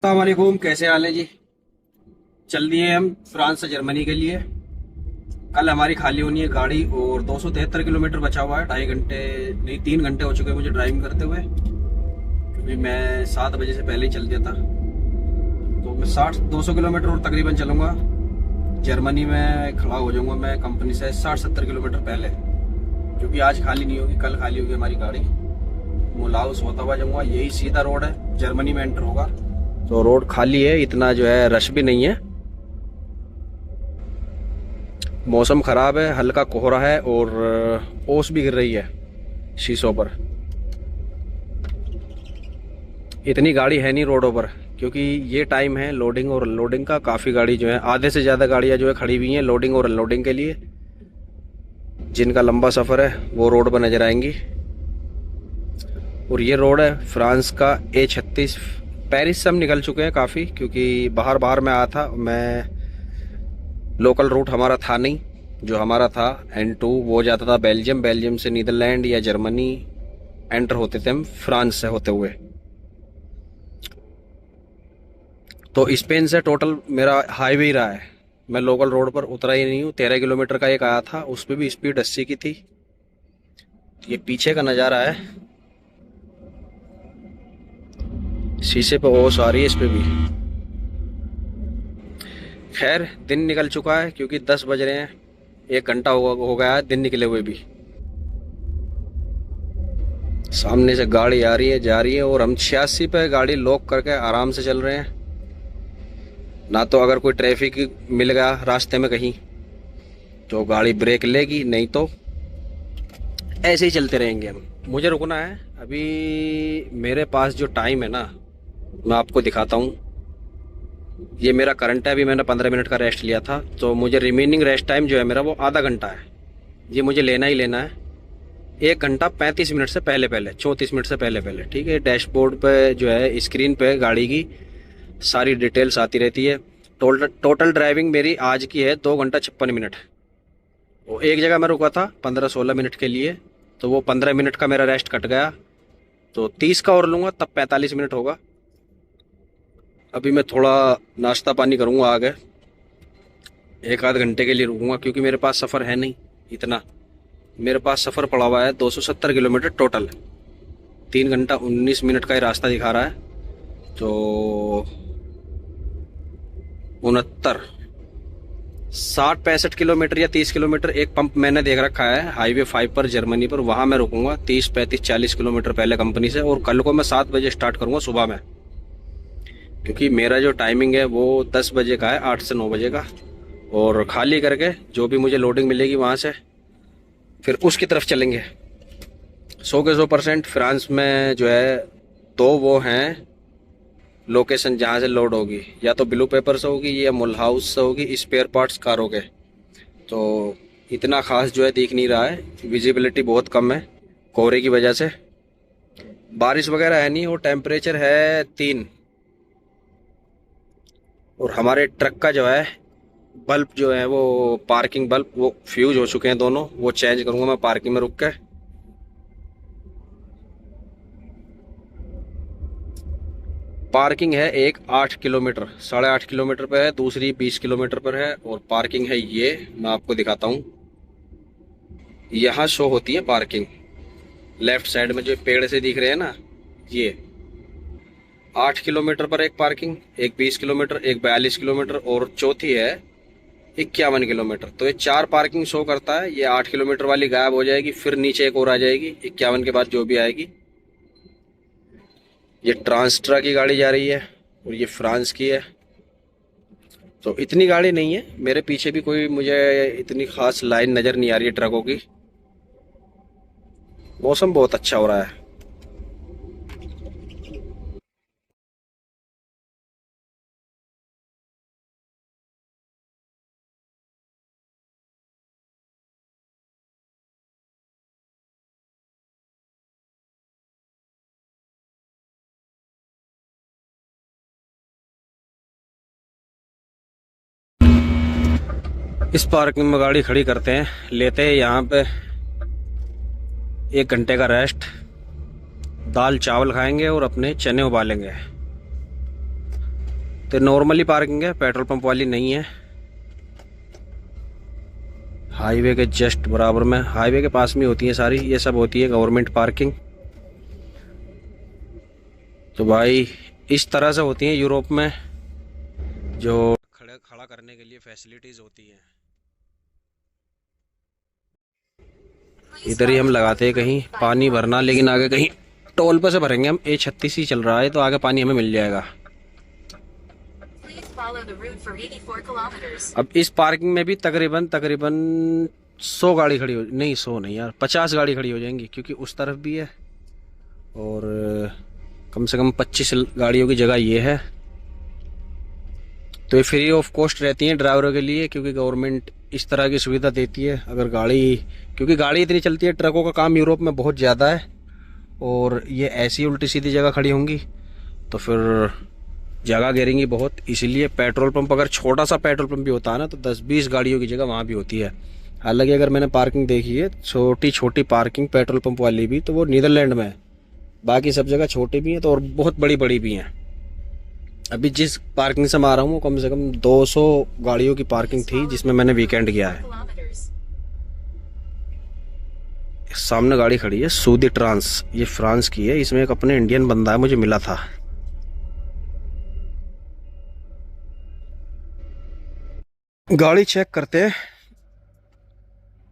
अस्सलामुअलैकुम, कैसे हाल है जी। चल दिए हम फ्रांस से जर्मनी के लिए। कल हमारी खाली होनी है गाड़ी और 273 किलोमीटर बचा हुआ है। 2.5 घंटे नहीं, 3 घंटे हो चुके हैं मुझे ड्राइविंग करते हुए, क्योंकि मैं 7 बजे से पहले ही चल दिया था। तो मैं 200 किलोमीटर और तकरीबन चलूँगा। जर्मनी में खड़ा हो जाऊँगा मैं कंपनी से 60-70 किलोमीटर पहले, क्योंकि आज खाली नहीं होगी, कल खाली होगी हमारी गाड़ी। मुलाउस होता हुआ जाऊँगा, यही सीधा रोड है, जर्मनी में एंटर होगा। तो रोड खाली है, इतना जो है रश भी नहीं है। मौसम ख़राब है, हल्का कोहरा है और ओस भी गिर रही है शीशों पर। इतनी गाड़ी है नहीं रोडों पर, क्योंकि ये टाइम है लोडिंग और अनलोडिंग का। काफ़ी गाड़ी जो है, आधे से ज़्यादा गाड़ियाँ जो है खड़ी हुई हैं लोडिंग और अनलोडिंग के लिए। जिनका लंबा सफ़र है वो रोड पर नज़र आएंगी। और ये रोड है फ्रांस का A36। पेरिस से हम निकल चुके हैं काफ़ी, क्योंकि बाहर बाहर में आया था मैं। लोकल रूट हमारा था नहीं, जो हमारा था N2 वो जाता था बेल्जियम, बेल्जियम से नीदरलैंड या जर्मनी एंटर होते थे हम फ्रांस से होते हुए। तो स्पेन से टोटल मेरा हाईवे ही रहा है, मैं लोकल रोड पर उतरा ही नहीं हूँ। 13 किलोमीटर का एक आया था, उस पर भी स्पीड 80 की थी। ये पीछे का नज़ारा है, शीशे पे ओस आ रही है इस पे भी। खैर दिन निकल चुका है, क्योंकि 10 बज रहे हैं। 1 घंटा हो गया है दिन निकले हुए भी। सामने से गाड़ी आ रही है जा रही है, और हम 86 पे गाड़ी लॉक करके आराम से चल रहे हैं। ना तो अगर कोई ट्रैफिक मिल गया रास्ते में कहीं तो गाड़ी ब्रेक लेगी, नहीं तो ऐसे ही चलते रहेंगे हम। मुझे रुकना है अभी। मेरे पास जो टाइम है ना, मैं आपको दिखाता हूँ। ये मेरा करंट है, अभी मैंने 15 मिनट का रेस्ट लिया था, तो मुझे रिमेनिंग रेस्ट टाइम जो है मेरा वो आधा घंटा है। ये मुझे लेना ही लेना है। 1 घंटा 35 मिनट से पहले पहले, 34 मिनट से पहले पहले, ठीक है। डैशबोर्ड पे जो है स्क्रीन पे गाड़ी की सारी डिटेल्स आती रहती है। टोटल ड्राइविंग मेरी आज की है 2 घंटा 56 मिनट। वो एक जगह मैं रुका था 15-16 मिनट के लिए, तो वो 15 मिनट का मेरा रेस्ट कट गया। तो 30 का और लूँगा तब 45 मिनट होगा। अभी मैं थोड़ा नाश्ता पानी करूँगा आगे, 1 आध घंटे के लिए रुकूंगा, क्योंकि मेरे पास सफ़र है नहीं इतना। मेरे पास सफ़र पड़ा हुआ है 270 किलोमीटर टोटल। 3 घंटा 19 मिनट का ही रास्ता दिखा रहा है। तो 69, 60-65 किलोमीटर या 30 किलोमीटर एक पंप मैंने देख रखा है हाईवे 5 पर जर्मनी पर, वहाँ मैं रुकूंगा 30-35-40 किलोमीटर पहले कंपनी से। और कल को मैं 7 बजे स्टार्ट करूँगा सुबह में, क्योंकि मेरा जो टाइमिंग है वो 10 बजे का है, 8 से 9 बजे का। और खाली करके जो भी मुझे लोडिंग मिलेगी वहाँ से फिर उसकी तरफ चलेंगे। 100 के 100% फ्रांस में जो है दो वो हैं लोकेशन जहाँ से लोड होगी, या तो ब्लू पेपर से होगी या मुल हाउस से होगी, स्पेयर पार्ट्स कारों के। तो इतना खास जो है दिख नहीं रहा है, विजिबिलिटी बहुत कम है कोहरे की वजह से। बारिश वगैरह है नहीं, और टेम्परेचर है 3। और हमारे ट्रक का जो है बल्ब जो है वो पार्किंग बल्ब वो फ्यूज हो चुके हैं दोनों, वो चेंज करूँगा मैं पार्किंग में रुक के। पार्किंग है एक 8 किलोमीटर, 8.5 किलोमीटर पे है, दूसरी 20 किलोमीटर पर है। और पार्किंग है ये, मैं आपको दिखाता हूँ। यहाँ शो होती है पार्किंग, लेफ्ट साइड में जो पेड़ से दिख रहे हैं ना, ये 8 किलोमीटर पर एक पार्किंग, एक 20 किलोमीटर, एक 42 किलोमीटर, और चौथी है 51 किलोमीटर। तो ये 4 पार्किंग शो करता है। ये 8 किलोमीटर वाली गायब हो जाएगी, फिर नीचे एक और आ जाएगी 51 के बाद जो भी आएगी। ये ट्रांसट्रा की गाड़ी जा रही है और ये फ्रांस की है। तो इतनी गाड़ी नहीं है, मेरे पीछे भी कोई मुझे इतनी खास लाइन नज़र नहीं आ रही है ट्रकों की। मौसम बहुत अच्छा हो रहा है। इस पार्किंग में गाड़ी खड़ी करते हैं, लेते हैं यहाँ पे 1 घंटे का रेस्ट। दाल चावल खाएंगे और अपने चने उबालेंगे। तो नॉर्मली पार्किंग है, पेट्रोल पंप वाली नहीं है। हाईवे के जस्ट बराबर में, हाईवे के पास में होती है सारी, ये सब होती है गवर्नमेंट पार्किंग। तो भाई इस तरह से होती है यूरोप में, जो खड़ा करने के लिए फैसिलिटीज होती हैं। इधर ही हम लगाते हैं कहीं पानी भरना, लेकिन आगे कहीं टोल पे से भरेंगे हम। A36 ही चल रहा है, तो आगे पानी हमें मिल जाएगा। अब इस पार्किंग में भी तकरीबन 100 गाड़ी खड़ी हो, नहीं 100 नहीं यार, 50 गाड़ी खड़ी हो जाएंगी, क्योंकि उस तरफ भी है और कम से कम 25 गाड़ियों की जगह ये है। तो ये फ्री ऑफ कॉस्ट रहती है ड्राइवरों के लिए, क्योंकि गवर्नमेंट इस तरह की सुविधा देती है। अगर गाड़ी, क्योंकि गाड़ी इतनी चलती है, ट्रकों का काम यूरोप में बहुत ज़्यादा है, और ये ऐसी उल्टी सीधी जगह खड़ी होंगी तो फिर जगह घेरेंगी बहुत। इसीलिए पेट्रोल पंप, अगर छोटा सा पेट्रोल पंप भी होता है ना, तो 10-20 गाड़ियों की जगह वहाँ भी होती है। हालांकि अगर मैंने पार्किंग देखी है छोटी छोटी पार्किंग पेट्रोल पंप वाली भी, तो वो नीदरलैंड में है। बाकी सब जगह छोटी भी हैं तो और बहुत बड़ी बड़ी भी हैं। अभी जिस पार्किंग से मैं आ रहा हूँ, कम से कम 200 गाड़ियों की पार्किंग थी, जिसमें मैंने वीकेंड किया है। सामने गाड़ी खड़ी है सूदी ट्रांस, ये फ्रांस की है। इसमें एक अपने इंडियन बंदा है, मुझे मिला था। गाड़ी चेक करते हैं,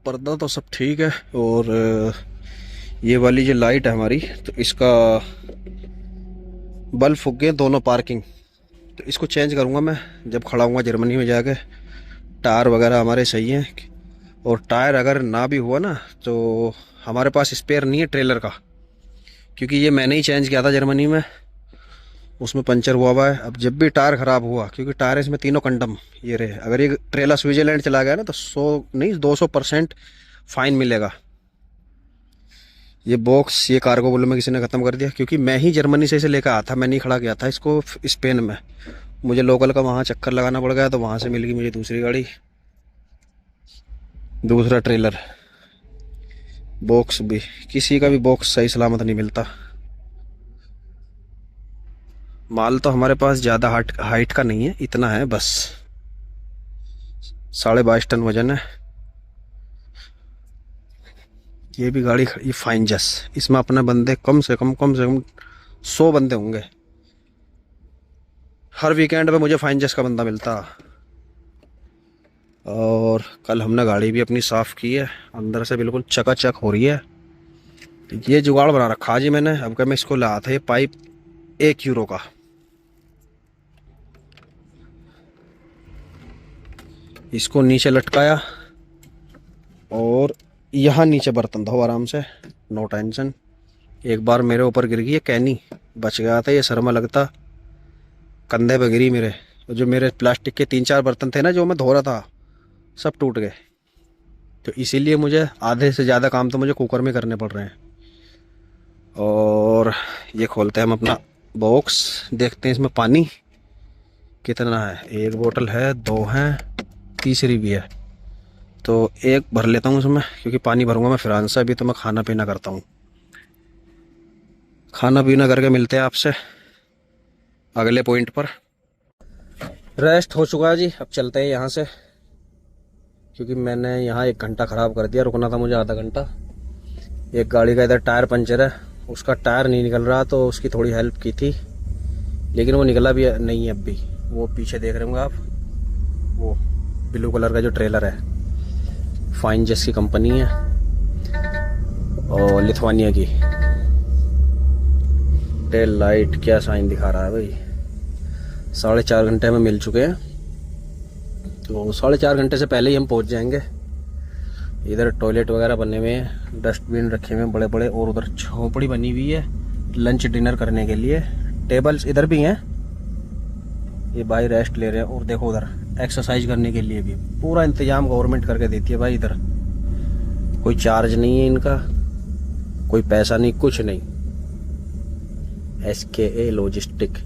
पर्दा तो सब ठीक है, और ये वाली जो लाइट है हमारी, तो इसका बल्ब फूक गए दोनों पार्किंग। तो इसको चेंज करूँगा मैं जब खड़ा हूँगा जर्मनी में जाके। टायर वगैरह हमारे सही हैं, और टायर अगर ना भी हुआ ना, तो हमारे पास स्पेयर नहीं है ट्रेलर का, क्योंकि ये मैंने ही चेंज किया था जर्मनी में, उसमें पंचर हुआ है। अब जब भी टायर ख़राब हुआ, क्योंकि टायर इसमें तीनों कंडम ये रहे, अगर ये ट्रेलर स्विट्जरलैंड चला गया ना, तो 100 नहीं 200% फाइन मिलेगा। ये बॉक्स, ये कार्गो बोलो में किसी ने ख़त्म कर दिया, क्योंकि मैं ही जर्मनी से इसे लेकर आया था, मैं नहीं खड़ा किया था इसको स्पेन में। मुझे लोकल का वहाँ चक्कर लगाना पड़ गया, तो वहाँ से मिल गई मुझे दूसरी गाड़ी, दूसरा ट्रेलर। बॉक्स भी, किसी का भी बॉक्स सही सलामत नहीं मिलता। माल तो हमारे पास ज़्यादा हाइट का नहीं है, इतना है बस, 22.5 टन वजन है। ये भी गाड़ी ये फाइन जस, इसमें अपने बंदे कम से कम 100 बंदे होंगे। हर वीकेंड पे मुझे फाइन जस का बंदा मिलता। और कल हमने गाड़ी भी अपनी साफ़ की है, अंदर से बिल्कुल चकाचक हो रही है। ये जुगाड़ बना रखा जी मैंने। अब क्या, मैं इसको लाया था ये पाइप 1 यूरो का, इसको नीचे लटकाया, और यहाँ नीचे बर्तन धो आराम से, नो टेंशन। एक बार मेरे ऊपर गिर गई है कैनी, बच गया था, ये सर में लगता कंधे पे गिरी मेरे। जो मेरे प्लास्टिक के 3-4 बर्तन थे ना जो मैं धो रहा था, सब टूट गए। तो इसीलिए मुझे आधे से ज़्यादा काम तो मुझे कुकर में करने पड़ रहे हैं। और ये खोलते हैं हम अपना बॉक्स, देखते हैं इसमें पानी कितना है। 1 बोतल है, 2 हैं, तीसरी भी है, तो 1 भर लेता हूँ उसमें, क्योंकि पानी भरूंगा मैं फ्रांस से। अभी तो मैं खाना पीना करता हूँ, खाना पीना करके मिलते हैं आपसे अगले पॉइंट पर। रेस्ट हो चुका है जी, अब चलते हैं यहाँ से, क्योंकि मैंने यहाँ 1 घंटा ख़राब कर दिया। रुकना था मुझे आधा घंटा। एक गाड़ी का इधर टायर पंचर है, उसका टायर नहीं निकल रहा, तो उसकी थोड़ी हेल्प की थी, लेकिन वो निकला भी नहीं है अब भी। वो पीछे देख रहे होंगे आप, वो ब्लू कलर का जो ट्रेलर है, फाइन जस की कंपनी है और लिथुआनिया की। टेल लाइट क्या साइन दिखा रहा है भाई। 4.5 घंटे में मिल चुके हैं, तो 4.5 घंटे से पहले ही हम पहुंच जाएंगे। इधर टॉयलेट वगैरह बने हुए हैं, डस्टबिन रखे हुए हैं बड़े बड़े, और उधर झोपड़ी बनी हुई है लंच डिनर करने के लिए। टेबल्स इधर भी हैं, ये भाई रेस्ट ले रहे हैं। और देखो उधर एक्सरसाइज करने के लिए भी पूरा इंतजाम गवर्नमेंट करके देती है भाई। इधर कोई चार्ज नहीं है इनका, कोई पैसा नहीं, कुछ नहीं। SKA logistic.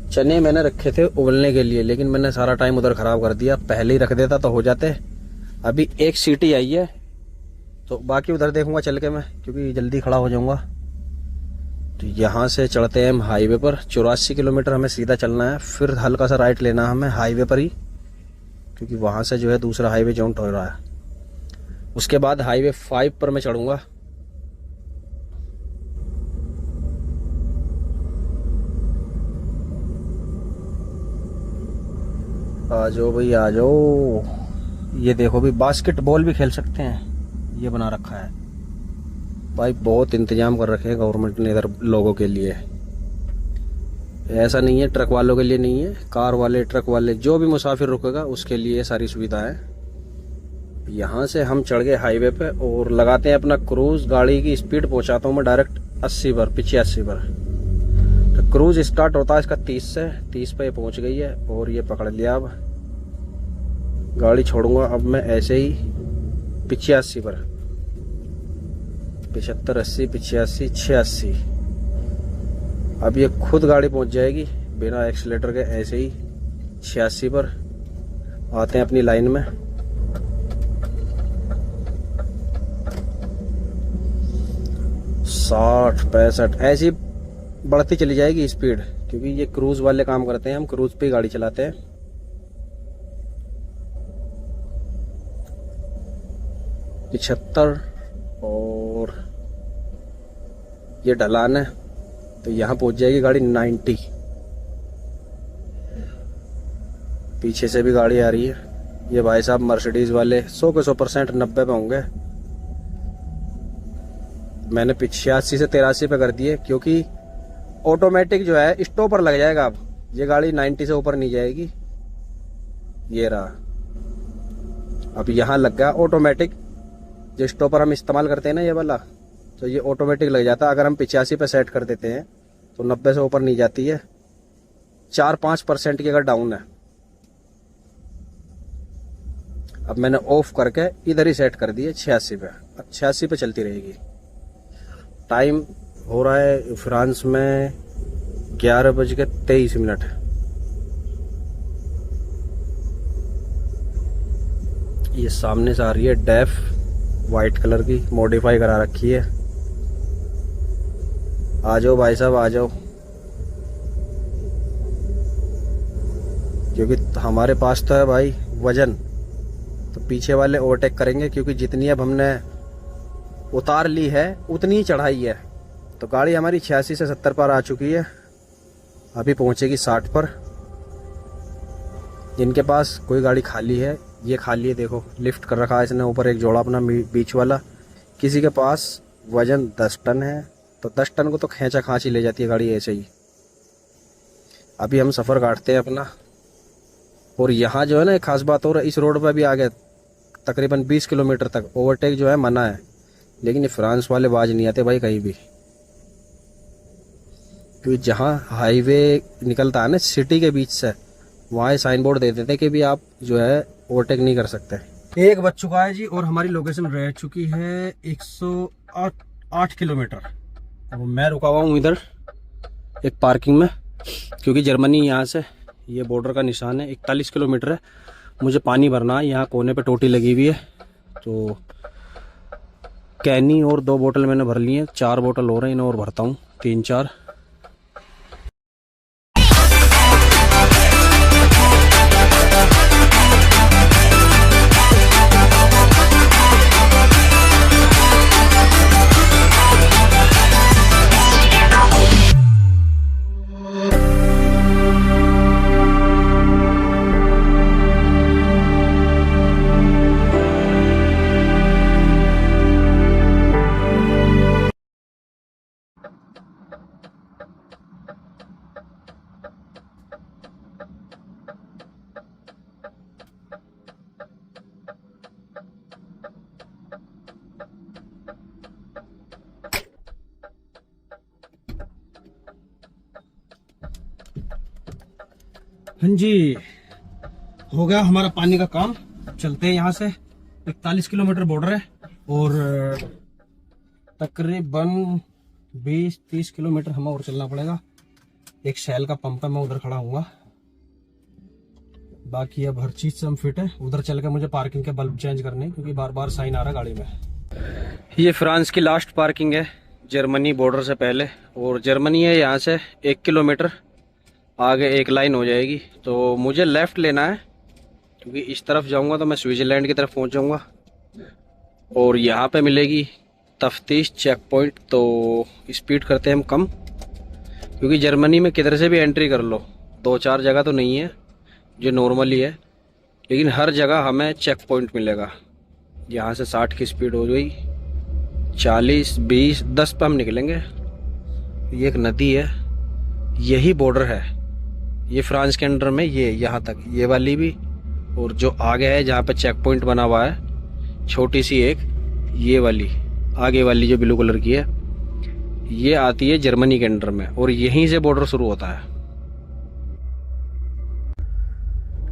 चने मैंने रखे थे उबलने के लिए, लेकिन मैंने सारा टाइम उधर ख़राब कर दिया। पहले ही रख देता तो हो जाते। अभी 1 सीटी आई है, तो बाकी उधर देखूंगा चल के मैं, क्योंकि जल्दी खड़ा हो जाऊंगा। तो यहाँ से चढ़ते हैं हम हाईवे पर। 84 किलोमीटर हमें सीधा चलना है, फिर हल्का सा राइट लेना है हमें हाईवे पर ही, क्योंकि वहाँ से जो है दूसरा हाईवे जॉइंट हो रहा है। उसके बाद हाईवे 5 पर मैं चढ़ूँगा। आ जाओ भाई आ जाओ। ये देखो भी बास्केटबॉल भी खेल सकते हैं, ये बना रखा है भाई। बहुत इंतजाम कर रखे हैं गवर्नमेंट ने इधर लोगों के लिए। ऐसा नहीं है ट्रक वालों के लिए नहीं है, कार वाले ट्रक वाले जो भी मुसाफिर रुकेगा उसके लिए सारी सुविधाएं। यहाँ से हम चढ़ गए हाईवे पे और लगाते हैं अपना क्रूज। गाड़ी की स्पीड पहुंचाता हूँ मैं डायरेक्ट 80 पर, 85 पर। तो क्रूज स्टार्ट होता है इसका 30 से। 30 पे पहुंच गई है और ये पकड़ लिया। अब गाड़ी छोड़ूंगा अब मैं ऐसे ही 85 पर। 75, 80, 85, 86। अब ये खुद गाड़ी पहुंच जाएगी बिना एक्सीलेटर के ऐसे ही 86 पर। आते हैं अपनी लाइन में। साठ 65 ऐसी बढ़ती चली जाएगी स्पीड, क्योंकि ये क्रूज वाले काम करते हैं। हम क्रूज पे गाड़ी चलाते हैं। और ये ढलान है तो यहाँ पहुंच जाएगी गाड़ी 90। पीछे से भी गाड़ी आ रही है। ये भाई साहब मर्सिडीज वाले 100 के 100% 90 पे होंगे। मैंने 85 से 83 पे कर दिए, क्योंकि ऑटोमेटिक जो है स्टॉपर लग जाएगा। अब ये गाड़ी 90 से ऊपर नहीं जाएगी। ये रहा, अब यहाँ लग गया ऑटोमेटिक। जो स्टॉपर हम इस्तेमाल करते हैं ना ये वाला, तो ये ऑटोमेटिक लग जाता है। अगर हम 85 पे सेट कर देते हैं तो 90 से ऊपर नहीं जाती है। 4-5% की अगर डाउन है। अब मैंने ऑफ करके इधर ही सेट कर दिए 86 पे। अब 86 पे चलती रहेगी। टाइम हो रहा है फ्रांस में 11:23। ये सामने से आ रही है डेफ, वाइट कलर की, मॉडिफाई करा रखी है। आ जाओ भाई साहब आ जाओ, क्योंकि हमारे पास तो है भाई वजन, तो पीछे वाले ओवरटेक करेंगे। क्योंकि जितनी अब हमने उतार ली है उतनी ही चढ़ाई है। तो गाड़ी हमारी 86 से 70 पर आ चुकी है। अभी पहुंचेगी 60 पर। जिनके पास कोई गाड़ी खाली है, ये खाली है, देखो लिफ्ट कर रखा है इसने ऊपर एक जोड़ा अपना बीच वाला। किसी के पास वजन 10 टन है तो 10 टन को तो खींचा खांची ले जाती है गाड़ी ऐसे ही। अभी हम सफ़र काटते हैं अपना। और यहाँ जो है ना एक खास बात और है, इस रोड पर भी आ गए तकरीबन 20 किलोमीटर तक। ओवरटेक जो है मना है, लेकिन ये फ्रांस वाले बाज नहीं आते भाई कहीं भी। क्योंकि जहाँ हाईवे निकलता है ना सिटी के बीच से, वहाँ साइन बोर्ड दे देते कि भी आप जो है ओवरटेक नहीं कर सकते। एक बज चुका है जी और हमारी लोकेशन रह चुकी है 108 किलोमीटर। अब मैं रुका हुआ हूँ इधर एक पार्किंग में, क्योंकि जर्मनी यहाँ से ये बॉर्डर का निशान है। 41 किलोमीटर है। मुझे पानी भरना है। यहाँ कोने पे टोटी लगी हुई है, तो कैनी और 2 बोतल मैंने भर ली हैं। 4 बोतल हो रहे हैं, इन्हें और भरता हूँ 3-4। हाँ जी, हो गया हमारा पानी का काम। चलते हैं यहाँ से। 41 किलोमीटर बॉर्डर है और तकरीबन 20-30 किलोमीटर हमें और चलना पड़ेगा। एक शैल का पंप है, मैं उधर खड़ा हूँगा। बाकी अब हर चीज से हम फिट है। उधर चल के मुझे पार्किंग के बल्ब चेंज करने, क्योंकि बार बार साइन आ रहा है गाड़ी में। ये फ्रांस की लास्ट पार्किंग है। जर्मनी बॉर्डर से पहले, और जर्मनी है यहाँ से 1 किलोमीटर आगे एक लाइन हो जाएगी। तो मुझे लेफ़्ट लेना है, क्योंकि इस तरफ जाऊँगा तो मैं स्विट्ज़रलैंड की तरफ पहुँच जाऊँगा। और यहाँ पे मिलेगी तफ्तीश चेक पॉइंट, तो स्पीड करते हैं हम कम, क्योंकि जर्मनी में किधर से भी एंट्री कर लो, 2-4 जगह तो नहीं है जो नॉर्मली है, लेकिन हर जगह हमें चेक पॉइंट मिलेगा। यहाँ से 60 की स्पीड हो गई, 40, 20, 10 पे हम निकलेंगे। ये एक नदी है, यही बॉर्डर है, ये फ्रांस के अंडर में, ये यहाँ तक ये वाली भी, और जो आगे है जहाँ पे चेक पॉइंट बना हुआ है छोटी सी एक, ये वाली आगे वाली जो ब्लू कलर की है, ये आती है जर्मनी के अंडर में, और यहीं से बॉर्डर शुरू होता है।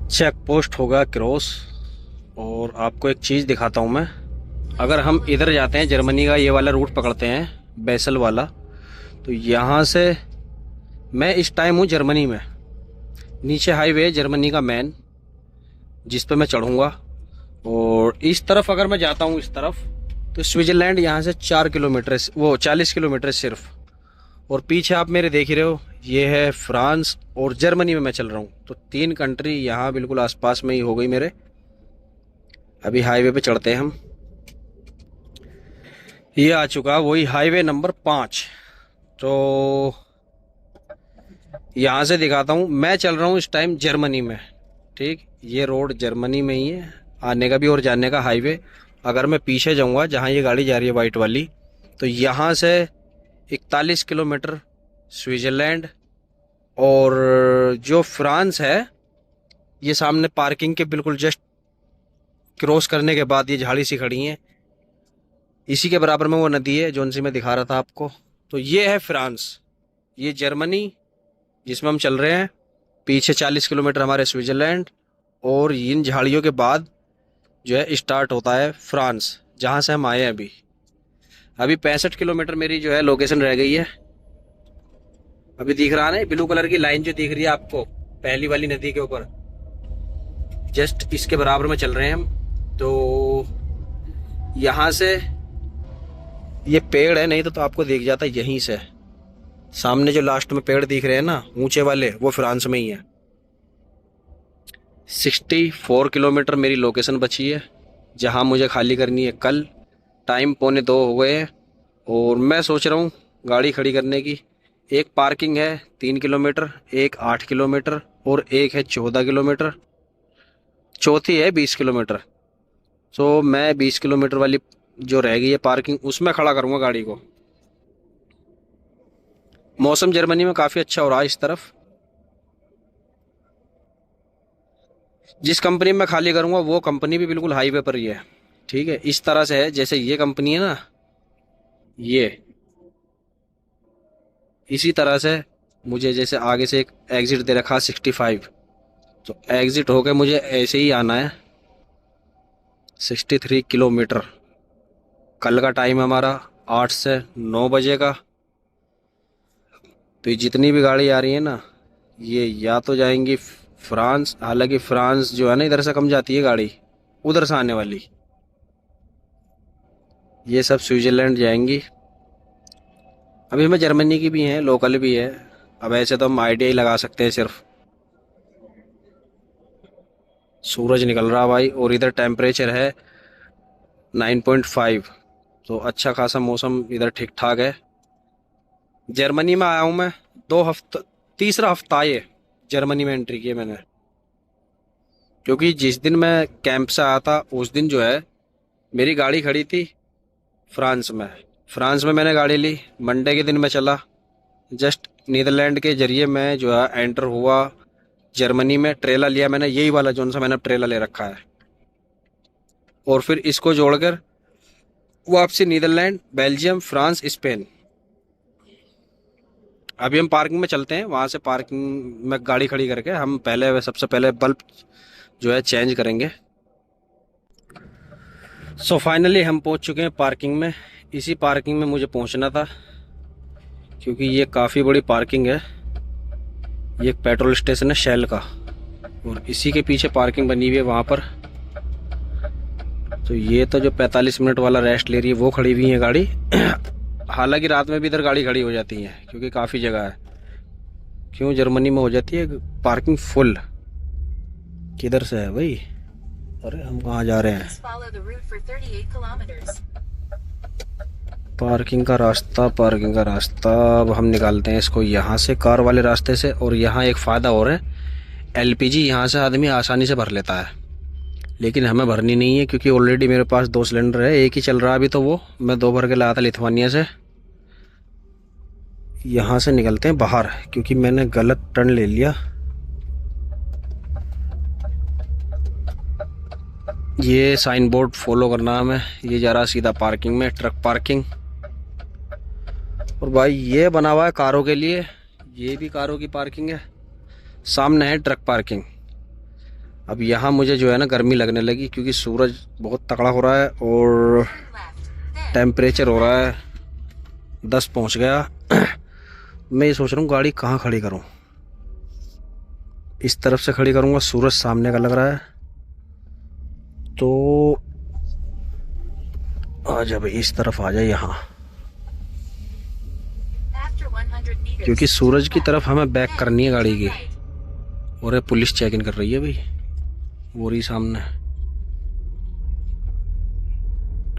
चेक पोस्ट होगा क्रॉस। और आपको एक चीज़ दिखाता हूँ मैं, अगर हम इधर जाते हैं जर्मनी का ये वाला रूट पकड़ते हैं, बेसल वाला, तो यहाँ से मैं इस टाइम हूँ जर्मनी में, नीचे हाईवे है जर्मनी का मेन, जिस पे मैं चढ़ूँगा। और इस तरफ अगर मैं जाता हूँ इस तरफ, तो स्विट्ज़रलैंड यहाँ से 4 किलोमीटर, वो 40 किलोमीटर सिर्फ। और पीछे आप मेरे देख ही रहे हो, ये है फ्रांस, और जर्मनी में मैं चल रहा हूँ। तो 3 कंट्री यहाँ बिल्कुल आसपास में ही हो गई मेरे। अभी हाईवे पे चढ़ते हैं हम, ये आ चुका वही हाईवे नंबर 5। तो यहाँ से दिखाता हूँ, मैं चल रहा हूँ इस टाइम जर्मनी में, ठीक। ये रोड जर्मनी में ही है, आने का भी और जाने का हाईवे। अगर मैं पीछे जाऊँगा जहाँ ये गाड़ी जा रही है वाइट वाली, तो यहाँ से 41 किलोमीटर स्विट्ज़रलैंड। और जो फ्रांस है, ये सामने पार्किंग के बिल्कुल जस्ट क्रॉस करने के बाद ये झाड़ी सी खड़ी हैं, इसी के बराबर में वो नदी है जो सी मैं दिखा रहा था आपको। तो ये है फ्रांस, ये जर्मनी जिसमें हम चल रहे हैं, पीछे 40 किलोमीटर हमारे स्विट्ज़रलैंड, और इन झाड़ियों के बाद जो है स्टार्ट होता है फ्रांस, जहाँ से हम आए हैं। अभी 65 किलोमीटर मेरी जो है लोकेशन रह गई है। अभी दिख रहा है ना ब्लू कलर की लाइन जो दिख रही है आपको, पहली वाली नदी के ऊपर, जस्ट इसके बराबर में चल रहे हैं हम। तो यहाँ से ये पेड़ है, नहीं तो आपको दिख जाता यहीं से, सामने जो लास्ट में पेड़ दिख रहे हैं ना ऊंचे वाले, वो फ्रांस में ही है। 64 किलोमीटर मेरी लोकेशन बची है, जहाँ मुझे खाली करनी है कल। टाइम 1:45 हो गए हैं, और मैं सोच रहा हूँ गाड़ी खड़ी करने की। एक पार्किंग है 3 किलोमीटर, एक 8 किलोमीटर, और एक है 14 किलोमीटर, चौथी है 20 किलोमीटर। तो मैं 20 किलोमीटर वाली जो रह गई है पार्किंग, उसमें खड़ा करूँगा गाड़ी को। मौसम जर्मनी में काफ़ी अच्छा हो रहा है इस तरफ। जिस कंपनी में खाली करूँगा वो कंपनी भी बिल्कुल हाईवे पर ही है, ठीक है। इस तरह से है, जैसे ये कंपनी है ना, ये इसी तरह से मुझे जैसे आगे से एक एग्जिट दे रखा 65, तो एग्जिट होके मुझे ऐसे ही आना है 63 किलोमीटर। कल का टाइम हमारा 8 से 9 बजे का। तो ये जितनी भी गाड़ी आ रही है ना, ये या तो जाएंगी फ्रांस, हालांकि फ्रांस जो है ना इधर से कम जाती है गाड़ी, उधर से आने वाली। ये सब स्विट्ज़रलैंड जाएंगी। अभी हमें जर्मनी की भी हैं, लोकल भी है। अब ऐसे तो हम आईडिया ही लगा सकते हैं सिर्फ। सूरज निकल रहा भाई, और इधर टेम्परेचर है 9.5, तो अच्छा खासा मौसम इधर ठीक ठाक है। जर्मनी में आया हूँ मैं 2 हफ्ता, तीसरा हफ्ता ये जर्मनी में एंट्री की है मैंने। क्योंकि जिस दिन मैं कैंप से आया था उस दिन जो है मेरी गाड़ी खड़ी थी फ्रांस में। फ्रांस में मैंने गाड़ी ली, मंडे के दिन मैं चला, जस्ट नीदरलैंड के जरिए मैं जो है एंटर हुआ जर्मनी में। ट्रेला लिया मैंने, यही वाला जो सा मैंने ट्रेला ले रखा है, और फिर इसको जोड़कर वापसी नीदरलैंड, बेल्जियम, फ्रांस, स्पेन। अभी हम पार्किंग में चलते हैं, वहाँ से पार्किंग में गाड़ी खड़ी करके हम पहले सबसे पहले बल्ब जो है चेंज करेंगे। सो फाइनली हम पहुँच चुके हैं पार्किंग में। इसी पार्किंग में मुझे पहुँचना था, क्योंकि ये काफ़ी बड़ी पार्किंग है। ये एक पेट्रोल स्टेशन है शेल का, और इसी के पीछे पार्किंग बनी हुई है वहाँ पर। तो ये तो जो 45 मिनट वाला रेस्ट ले रही है वो खड़ी हुई है गाड़ी। हालांकि रात में भी इधर गाड़ी खड़ी हो जाती है क्योंकि काफ़ी जगह है। क्यों जर्मनी में हो जाती है पार्किंग फुल। किधर से है भाई? अरे हम कहाँ जा रहे हैं? पार्किंग का रास्ता, पार्किंग का रास्ता। अब हम निकालते हैं इसको यहाँ से, कार वाले रास्ते से। और यहाँ एक फ़ायदा और है, एलपीजी यहाँ से आदमी आसानी से भर लेता है, लेकिन हमें भरनी नहीं है क्योंकि ऑलरेडी मेरे पास 2 सिलेंडर है। एक ही चल रहा है अभी, तो वो मैं 2 भर के लाया था लिथुआनिया से। यहाँ से निकलते हैं बाहर क्योंकि मैंने गलत टर्न ले लिया। ये साइन बोर्ड फॉलो करना हमें। ये जा रहा सीधा पार्किंग में, ट्रक पार्किंग। और भाई ये बना हुआ है कारों के लिए, ये भी कारों की पार्किंग है। सामने है ट्रक पार्किंग। अब यहाँ मुझे जो है ना गर्मी लगने लगी क्योंकि सूरज बहुत तगड़ा हो रहा है और टेम्परेचर हो रहा है 10 पहुँच गया। मैं ये सोच रहा हूँ गाड़ी कहाँ खड़ी करूँ। इस तरफ से खड़ी करूँगा, सूरज सामने का लग रहा है, तो आ जा भाई इस तरफ आ जाए यहाँ, क्योंकि सूरज की तरफ हमें बैक करनी है गाड़ी की। और पुलिस चेक इन कर रही है भाई, वो रही सामने।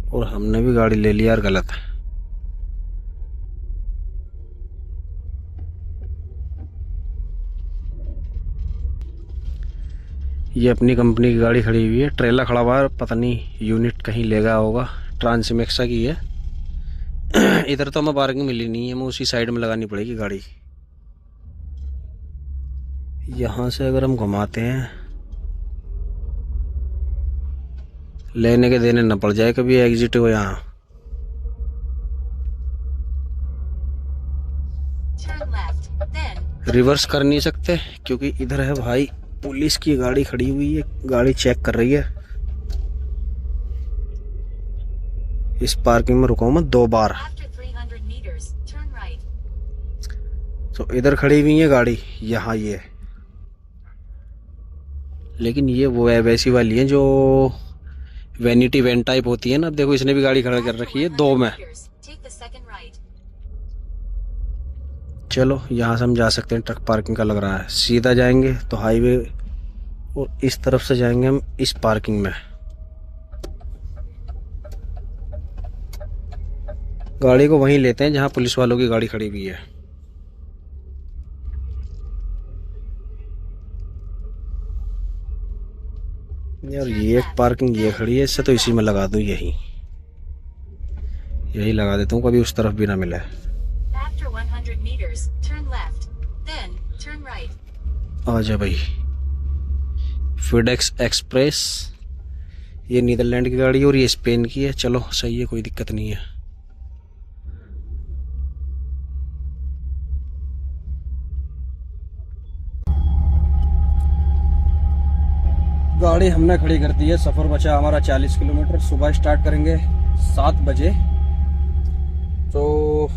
और हमने भी गाड़ी ले लिया यार, गलत है। ये अपनी कंपनी की गाड़ी खड़ी हुई है, ट्रेला खड़ा हुआ है, पता नहीं यूनिट कहीं ले गया होगा। ट्रांसमेक्सा की है। इधर तो हमें पार्किंग मिली नहीं है, हमें उसी साइड में लगानी पड़ेगी गाड़ी। यहाँ से अगर हम घुमाते हैं, लेने के देने न पड़ जाए कभी एग्जिट हो यहाँ। रिवर्स कर नहीं सकते क्योंकि इधर है भाई पुलिस की गाड़ी खड़ी हुई है, गाड़ी चेक कर रही है। इस पार्किंग में रुका हूं मैं 2 बार। तो इधर खड़ी हुई है गाड़ी यहाँ ये, लेकिन ये वो है वैसी वाली है जो वैनिटी वैन टाइप होती है ना। अब देखो इसने भी गाड़ी खड़ा कर रखी है 2 में। चलो यहाँ से हम जा सकते हैं, ट्रक पार्किंग का लग रहा है। सीधा जाएंगे तो हाईवे, और इस तरफ से जाएंगे हम इस पार्किंग में। गाड़ी को वहीं लेते हैं जहां पुलिस वालों की गाड़ी खड़ी हुई है। यार ये एक पार्किंग ये खड़ी है, इससे तो इसी में लगा दूं, यही लगा देता हूँ, कभी उस तरफ भी ना मिले। आजा भाई। फिडेक्स एक्सप्रेस, ये नीदरलैंड की गाड़ी है और ये स्पेन की है। चलो सही है, कोई दिक्कत नहीं है। गाड़ी हमने खड़ी कर दी है। सफ़र बचा हमारा 40 किलोमीटर। सुबह स्टार्ट करेंगे 7 बजे। तो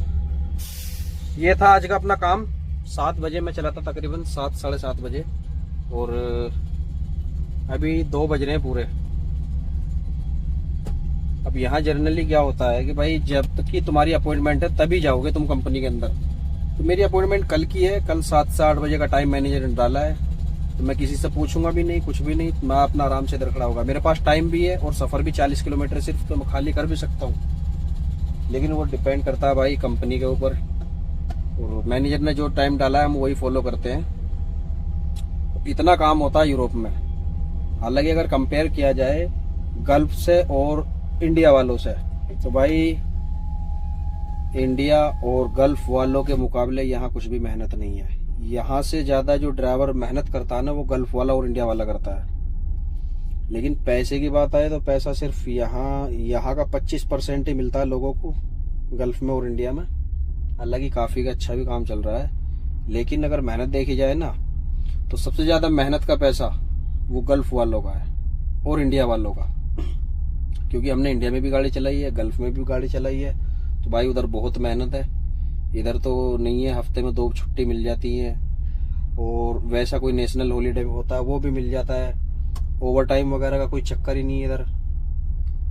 ये था आज का अपना काम। 7 बजे मैं चला था, तकरीबन 7 साढ़े 7 बजे, और अभी 2 बज रहे हैं पूरे। अब यहाँ जनरली क्या होता है कि भाई जब तक की तुम्हारी अपॉइंटमेंट है तभी जाओगे तुम कंपनी के अंदर। तो मेरी अपॉइंटमेंट कल की है, कल 7 से 8 बजे का टाइम मैनेजर ने डाला है। तो मैं किसी से पूछूंगा भी नहीं, कुछ भी नहीं, मैं अपना आराम से इधर खड़ा होगा। मेरे पास टाइम भी है और सफ़र भी 40 किलोमीटर सिर्फ, तो मैं खाली कर भी सकता हूँ। लेकिन वो डिपेंड करता है भाई कंपनी के ऊपर, और मैनेजर ने जो टाइम डाला है हम वही फॉलो करते हैं। इतना काम होता है यूरोप में। हालांकि अगर कंपेयर किया जाए गल्फ से और इंडिया वालों से, तो भाई इंडिया और गल्फ वालों के मुकाबले यहाँ कुछ भी मेहनत नहीं है। यहाँ से ज़्यादा जो ड्राइवर मेहनत करता है ना, वो गल्फ वाला और इंडिया वाला करता है। लेकिन पैसे की बात आए तो पैसा सिर्फ यहाँ का 25% ही मिलता है लोगों को, गल्फ में और इंडिया में। हालांकि काफ़ी का अच्छा भी काम चल रहा है, लेकिन अगर मेहनत देखी जाए ना, तो सबसे ज़्यादा मेहनत का पैसा वो गल्फ वालों का है और इंडिया वालों का। क्योंकि हमने इंडिया में भी गाड़ी चलाई है, गल्फ में भी गाड़ी चलाई है, तो भाई उधर बहुत मेहनत है। इधर तो नहीं है, हफ्ते में 2 छुट्टी मिल जाती है, और वैसा कोई नेशनल हॉलीडे होता है वो भी मिल जाता है। ओवर टाइम वगैरह का कोई चक्कर ही नहीं है इधर।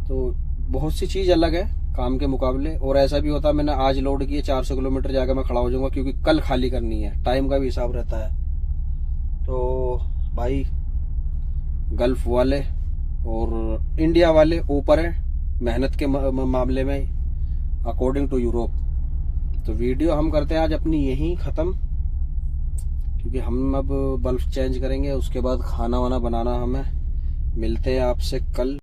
तो बहुत सी चीज़ अलग है, काम के मुकाबले। और ऐसा भी होता है मैंने आज लोड किए 400 किलोमीटर जाकर मैं खड़ा हो जाऊंगा, क्योंकि कल खाली करनी है, टाइम का भी हिसाब रहता है। तो भाई गल्फ वाले और इंडिया वाले ऊपर हैं मेहनत के मामले में अकॉर्डिंग टू यूरोप। तो वीडियो हम करते हैं आज अपनी यहीं ख़त्म, क्योंकि हम अब बल्ब चेंज करेंगे, उसके बाद खाना वाना बनाना हमें। मिलते हैं आपसे कल।